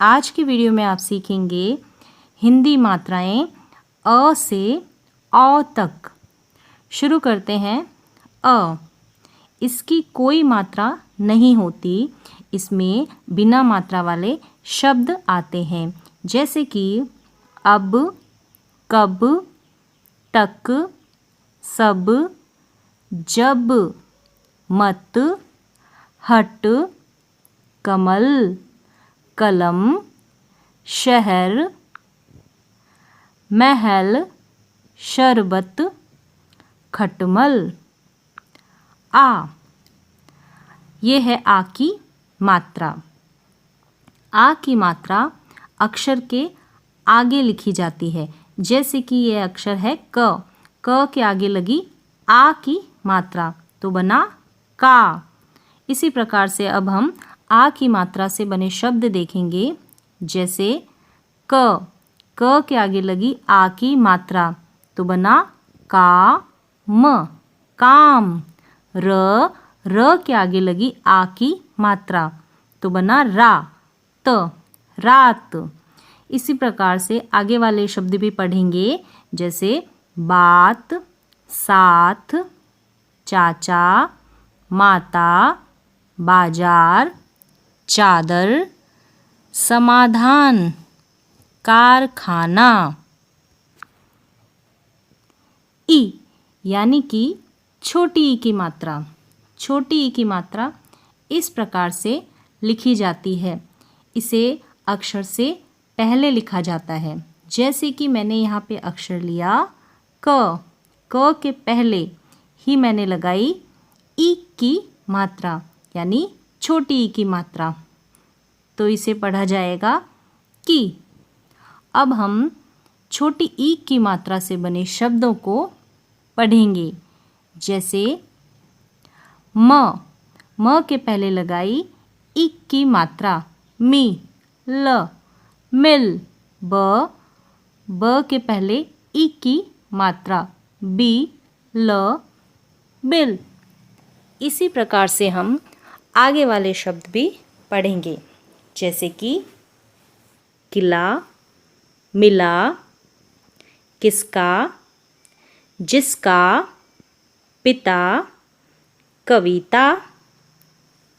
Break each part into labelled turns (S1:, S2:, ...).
S1: आज की वीडियो में आप सीखेंगे हिंदी मात्राएं अ से औ तक। शुरू करते हैं। अ, इसकी कोई मात्रा नहीं होती, इसमें बिना मात्रा वाले शब्द आते हैं, जैसे कि अब, कब, तक, सब, जब, मत, हट, कमल, कलम, शहर, महल, शरबत, खटमल। आ, ये है आ की मात्रा। आ की मात्रा अक्षर के आगे लिखी जाती है, जैसे कि ये अक्षर है क। क के आगे लगी आ की मात्रा तो बना का। इसी प्रकार से अब हम आ की मात्रा से बने शब्द देखेंगे, जैसे क। क के आगे लगी आ की मात्रा तो बना का म, काम। र के आगे लगी आ की मात्रा तो बना रा, त, रात। इसी प्रकार से आगे वाले शब्द भी पढ़ेंगे, जैसे बात, साथ, चाचा, माता, बाजार, चादर, समाधान, कारखाना। ई यानी कि छोटी ई की मात्रा। छोटी ई की मात्रा इस प्रकार से लिखी जाती है। इसे अक्षर से पहले लिखा जाता है, जैसे कि मैंने यहाँ पे अक्षर लिया क। क के पहले ही मैंने लगाई ई की मात्रा, यानी छोटी ई की मात्रा, तो इसे पढ़ा जाएगा कि। अब हम छोटी ई की मात्रा से बने शब्दों को पढ़ेंगे, जैसे म के पहले लगाई ई की मात्रा मी, ल, मिल। ब के पहले ई की मात्रा बी, ल, बिल। इसी प्रकार से हम आगे वाले शब्द भी पढ़ेंगे, जैसे कि किला, मिला, किसका, जिसका, पिता, कविता,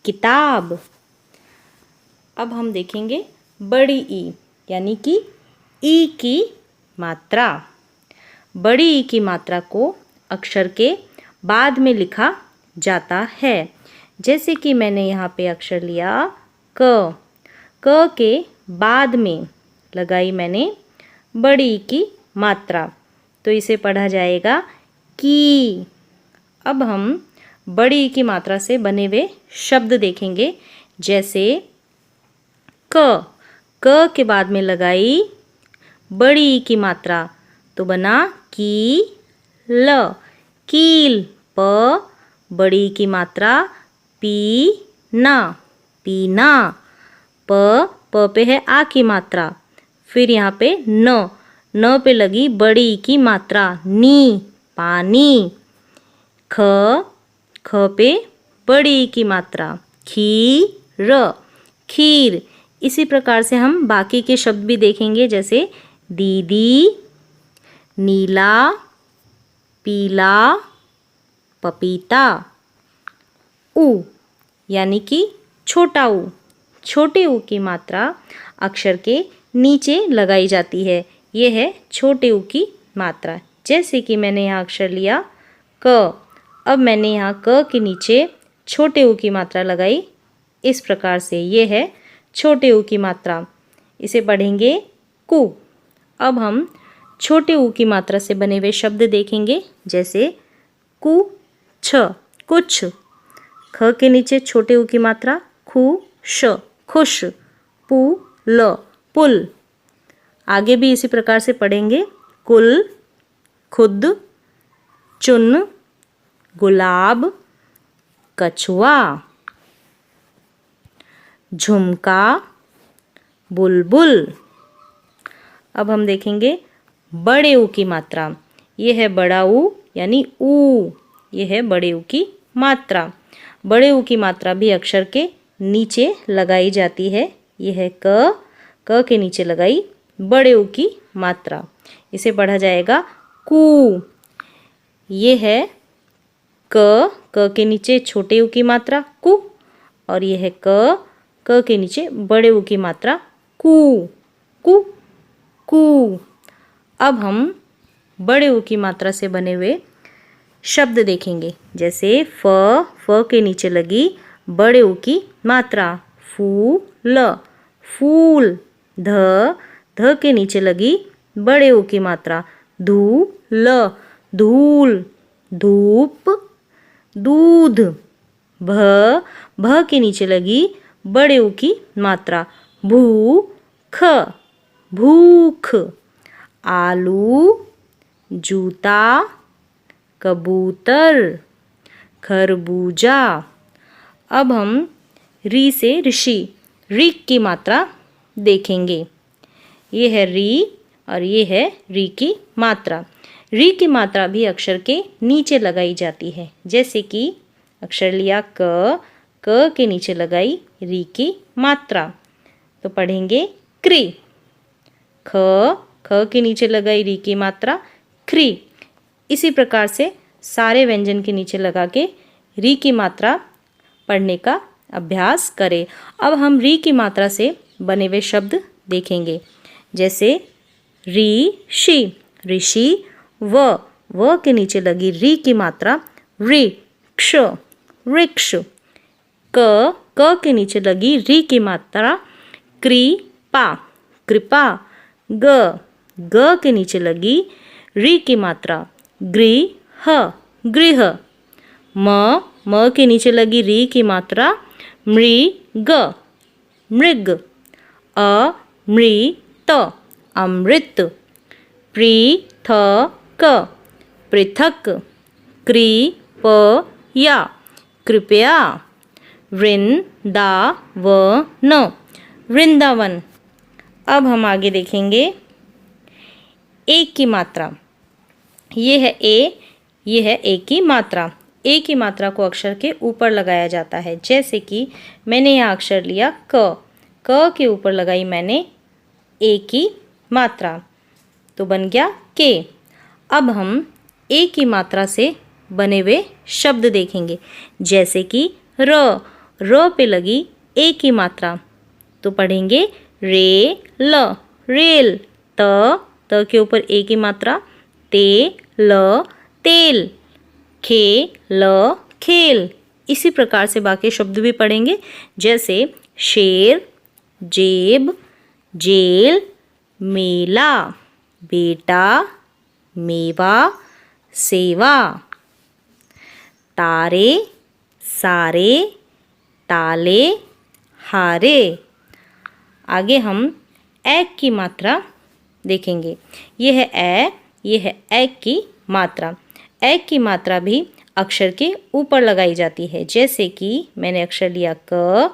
S1: किताब। अब हम देखेंगे बड़ी ई, यानी कि ई की मात्रा। बड़ी ई की मात्रा को अक्षर के बाद में लिखा जाता है, जैसे कि मैंने यहाँ पे अक्षर लिया क। क के बाद में लगाई मैंने बड़ी ई की मात्रा, तो इसे पढ़ा जाएगा की। अब हम बड़ी ई की मात्रा से बने हुए शब्द देखेंगे, जैसे क। क के बाद में लगाई बड़ी ई की मात्रा तो बना की, ल, कील। प, बड़ी ई की मात्रा पी, ना, पीना। प पे है आ की मात्रा, फिर यहाँ पे न पे लगी बड़ी ई की मात्रा नी, पानी। ख पे बड़ी ई की मात्रा खीर, खीर। इसी प्रकार से हम बाकी के शब्द भी देखेंगे, जैसे दीदी, नीला, पीला, पपीता। ऊ यानी कि छोटा ऊ। छोटे ऊ की मात्रा अक्षर के नीचे लगाई जाती है, यह है छोटे ऊ की मात्रा। जैसे कि मैंने यहाँ अक्षर लिया क, अब मैंने यहाँ क के नीचे छोटे ऊ की मात्रा लगाई, इस प्रकार से ये है छोटे ऊ की मात्रा। इसे पढ़ेंगे कु। अब हम छोटे ऊ की मात्रा से बने हुए शब्द देखेंगे, जैसे कु छ, कुछ। ख के नीचे छोटे ऊ की मात्रा खु श, खुश। पु ल, पुल। आगे भी इसी प्रकार से पढ़ेंगे, कुल, खुद, चुन, गुलाब, कछुआ, झुमका, बुलबुल। अब हम देखेंगे बड़े ऊ की मात्रा। ये है बड़ा ऊ, यानी ऊ। ये है बड़े ऊ की मात्रा। बड़े ऊ की मात्रा भी अक्षर के नीचे लगाई जाती है। यह है क। क के नीचे लगाई बड़े ऊ की मात्रा, इसे पढ़ा जाएगा कू। ये है क के नीचे छोटे ऊ की मात्रा कु, और ये है क के नीचे बड़े ऊ की मात्रा कू कू कू। अब हम बड़े ऊ की मात्रा से बने हुए शब्द देखेंगे, जैसे फ के नीचे लगी बड़े ऊ की मात्रा फूल फूल। ध के नीचे लगी बड़े ऊ की मात्रा धूल धूल धूप दूध। भ के नीचे लगी बड़े ऊ की मात्रा भूख भूख। आलू जूता कबूतर खरबूजा। अब हम री से ऋषि री की मात्रा देखेंगे। ये है री और ये है री की मात्रा। री की मात्रा भी अक्षर के नीचे लगाई जाती है, जैसे कि अक्षर लिया क के नीचे लगाई री की मात्रा, तो पढ़ेंगे क्री। ख के नीचे लगाई री की मात्रा क्री। इसी प्रकार से सारे व्यंजन के नीचे लगा के री की मात्रा पढ़ने का अभ्यास करें। अब हम री की मात्रा से बने हुए शब्द देखेंगे, जैसे ऋषि ऋषि। व के नीचे लगी री की मात्रा वृक्ष वृक्ष। क के नीचे लगी री की मात्रा कृपा कृपा। ग के नीचे लगी री की मात्रा गृह गृह। म के नीचे लगी री की मात्रा मृग मृग। अमृत अमृत। पृथक पृथक। कृपया कृपया। वृंदावन वृंदावन। अब हम आगे देखेंगे ए की मात्रा। ये है ए, ये है ए की मात्रा। ए की मात्रा को अक्षर के ऊपर लगाया जाता है, जैसे कि मैंने यहाँ अक्षर लिया क के ऊपर लगाई मैंने ए की मात्रा, तो बन गया के। अब हम ए की मात्रा से बने हुए शब्द देखेंगे, जैसे कि र पे लगी ए की मात्रा, तो पढ़ेंगे रेल रेल। त के ऊपर ए की मात्रा तेल तेल। खेल खेल। इसी प्रकार से बाकी शब्द भी पढ़ेंगे, जैसे शेर जेब जेल मेला बेटा मेवा सेवा। तारे सारे ताले हारे। आगे हम ए की मात्रा देखेंगे। ये है ए, ये है ए की मात्रा। ए की मात्रा भी अक्षर के ऊपर लगाई जाती है, जैसे कि मैंने अक्षर लिया क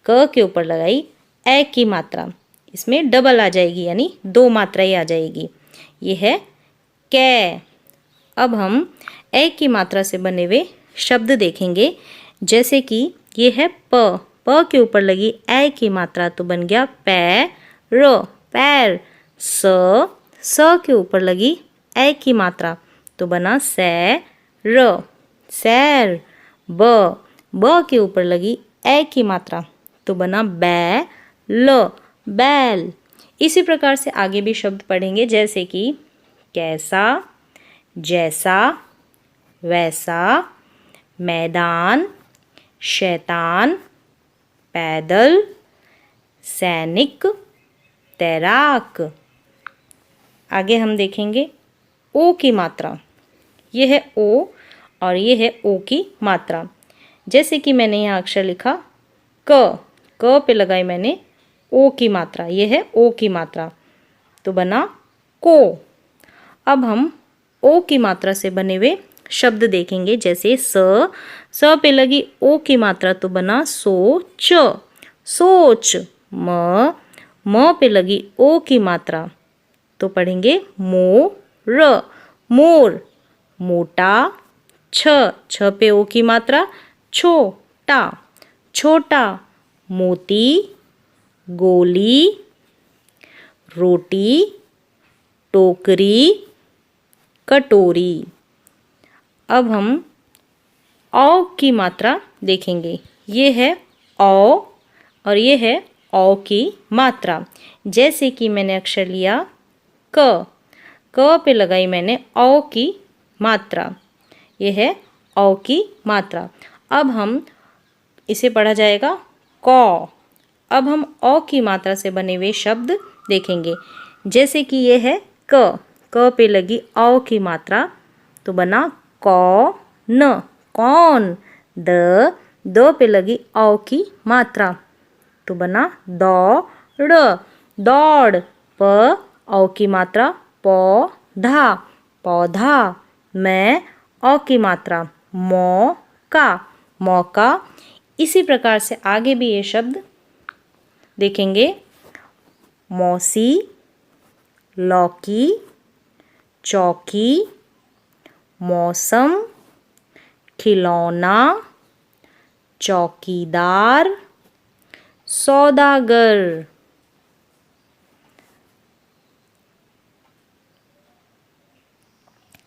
S1: के ऊपर लगाई ए की मात्रा, इसमें डबल आ जाएगी, यानी दो मात्राएं आ जाएगी। ये है कै। अब हम ए की मात्रा से बने हुए शब्द देखेंगे, जैसे कि ये है प के ऊपर लगी ए की मात्रा, तो बन गया पैर पैर। स के ऊपर लगी ए की मात्रा, तो बना सैर सैर। ब के ऊपर लगी ए की मात्रा, तो बना बैल बैल। इसी प्रकार से आगे भी शब्द पढ़ेंगे, जैसे कि कैसा जैसा वैसा मैदान शैतान पैदल सैनिक तैराक। आगे हम देखेंगे ओ की मात्रा। ये है ओ और ये है ओ की मात्रा, जैसे कि मैंने यहाँ अक्षर लिखा क पे लगाई मैंने ओ की मात्रा, ये है ओ की मात्रा, तो बना को। अब हम ओ की मात्रा से बने हुए शब्द देखेंगे, जैसे स पे लगी ओ की मात्रा, तो बना सोच सोच। म पे लगी ओ की मात्रा, तो पढ़ेंगे मोर मोर। मोटा छ पे ओ की मात्रा छोटा छोटा। मोती गोली रोटी, टोकरी, कटोरी। अब हम औ की मात्रा देखेंगे। ये है औ और ये है औ की मात्रा। जैसे कि मैंने अक्षर लिया क पे लगाई मैंने औ की मात्रा। ये है औ की मात्रा। अब हम इसे पढ़ा जाएगा कौ। अब हम औ की मात्रा से बने हुए शब्द देखेंगे। जैसे कि ये है क पे लगी औ की मात्रा तो बना कौन, कौन। द पे लगी औ की मात्रा तो बना दौड़, दौड़। औ की मात्रा पौधा, पौधा। मैं औ की मात्रा मौका, मौका। इसी प्रकार से आगे भी ये शब्द देखेंगे। मौसी, लौकी, चौकी, मौसम, खिलौना, चौकीदार, सौदागर।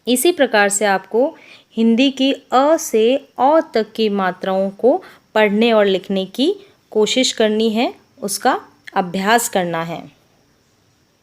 S1: इसी प्रकार से आपको हिंदी की अ से औ तक की मात्राओं को पढ़ने और लिखने की कोशिश करनी है, उसका अभ्यास करना है।